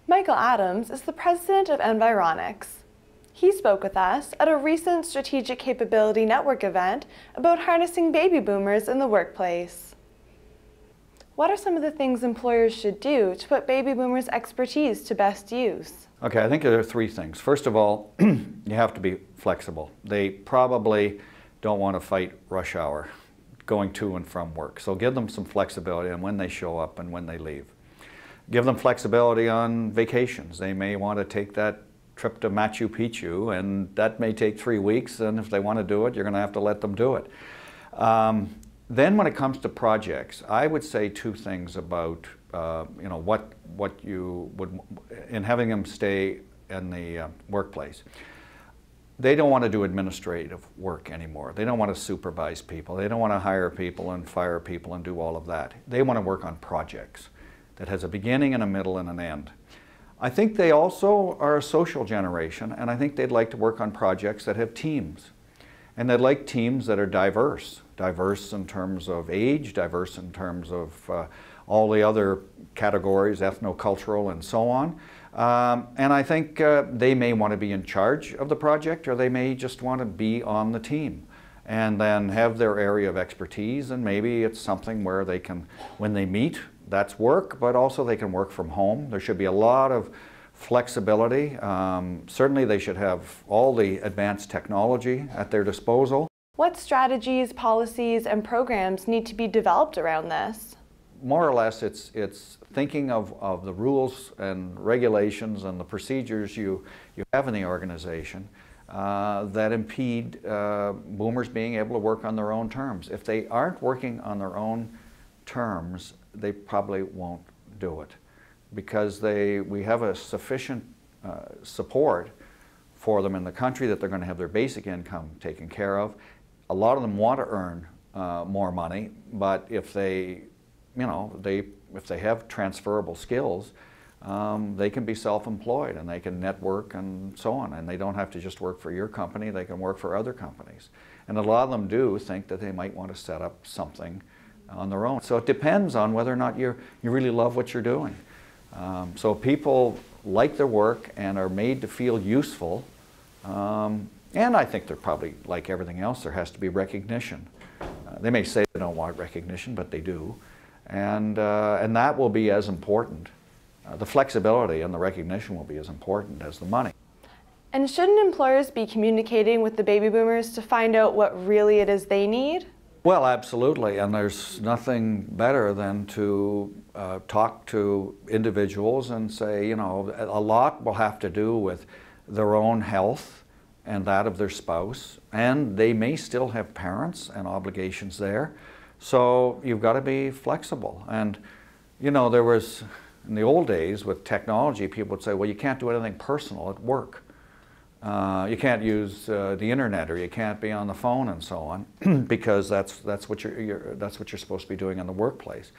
Michael Adams is the president of Environics. He spoke with us at a recent Strategic Capability Network event about harnessing baby boomers in the workplace. What are some of the things employers should do to put baby boomers' expertise to best use? Okay, I think there are three things. First of all, you have to be flexible. They probably don't want to fight rush hour going to and from work. So give them some flexibility on when they show up and when they leave. Give them flexibility on vacations. They may want to take that trip to Machu Picchu, and that may take 3 weeks, and if they want to do it, you're going to have to let them do it. Then when it comes to projects, I would say two things about what you would, in having them stay in the workplace. They don't want to do administrative work anymore. They don't want to supervise people. They don't want to hire people and fire people and do all of that. They want to work on projects that has a beginning and a middle and an end. I think they also are a social generation, and I think they'd like to work on projects that have teams. And they'd like teams that are diverse. Diverse in terms of age, diverse in terms of all the other categories, ethno-cultural and so on. And I think they may want to be in charge of the project, or they may just want to be on the team and then have their area of expertise, and maybe it's something where they can, when they meet, that's work, but also they can work from home. There should be a lot of flexibility. Certainly they should have all the advanced technology at their disposal. What strategies, policies, and programs need to be developed around this? More or less, it's thinking of the rules and regulations and the procedures you have in the organization that impede boomers being able to work on their own terms. If they aren't working on their own terms, they probably won't do it, because we have a sufficient support for them in the country that they're going to have their basic income taken care of. A lot of them want to earn more money, but if they have transferable skills, they can be self-employed and they can network and so on, and they don't have to just work for your company, they can work for other companies. And a lot of them do think that they might want to set up something on their own. So it depends on whether or not you really love what you're doing. So people like their work and are made to feel useful, and I think they're probably, like everything else, there has to be recognition. They may say they don't want recognition, but they do. And that will be as important. The flexibility and the recognition will be as important as the money. And shouldn't employers be communicating with the baby boomers to find out what really it is they need? Well, absolutely, and there's nothing better than to talk to individuals and say, a lot will have to do with their own health and that of their spouse, and they may still have parents and obligations there. So you've got to be flexible. And there was, in the old days with technology, people would say, well, you can't do anything personal at work. You can't use the internet, or you can't be on the phone and so on, because that's what you're supposed to be doing in the workplace.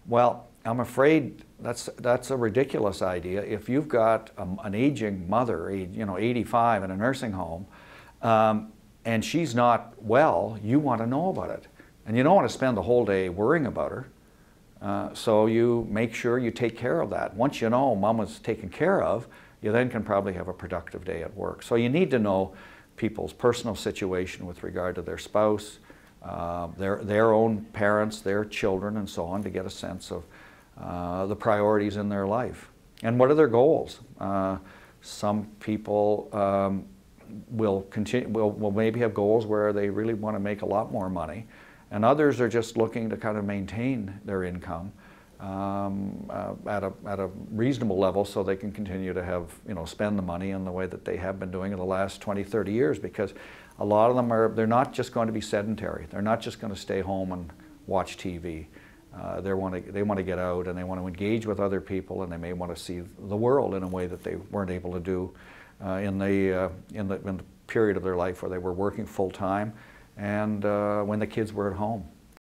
Well, I'm afraid that's a ridiculous idea. If you've got an aging mother, 85, in a nursing home, and she's not well, you want to know about it. And you don't want to spend the whole day worrying about her. So you make sure you take care of that. Once you know mom is taken care of, you then can probably have a productive day at work. So you need to know people's personal situation with regard to their spouse, their own parents, their children, and so on, to get a sense of the priorities in their life. And what are their goals? Some people will maybe have goals where they really want to make a lot more money, and others are just looking to kind of maintain their income at a reasonable level, so they can continue to have, spend the money in the way that they have been doing in the last 20, 30 years, because a lot of them they're not just going to be sedentary. They're not just going to stay home and watch TV. They want to get out, and they want to engage with other people, and they may want to see the world in a way that they weren't able to do in the period of their life where they were working full time and when the kids were at home.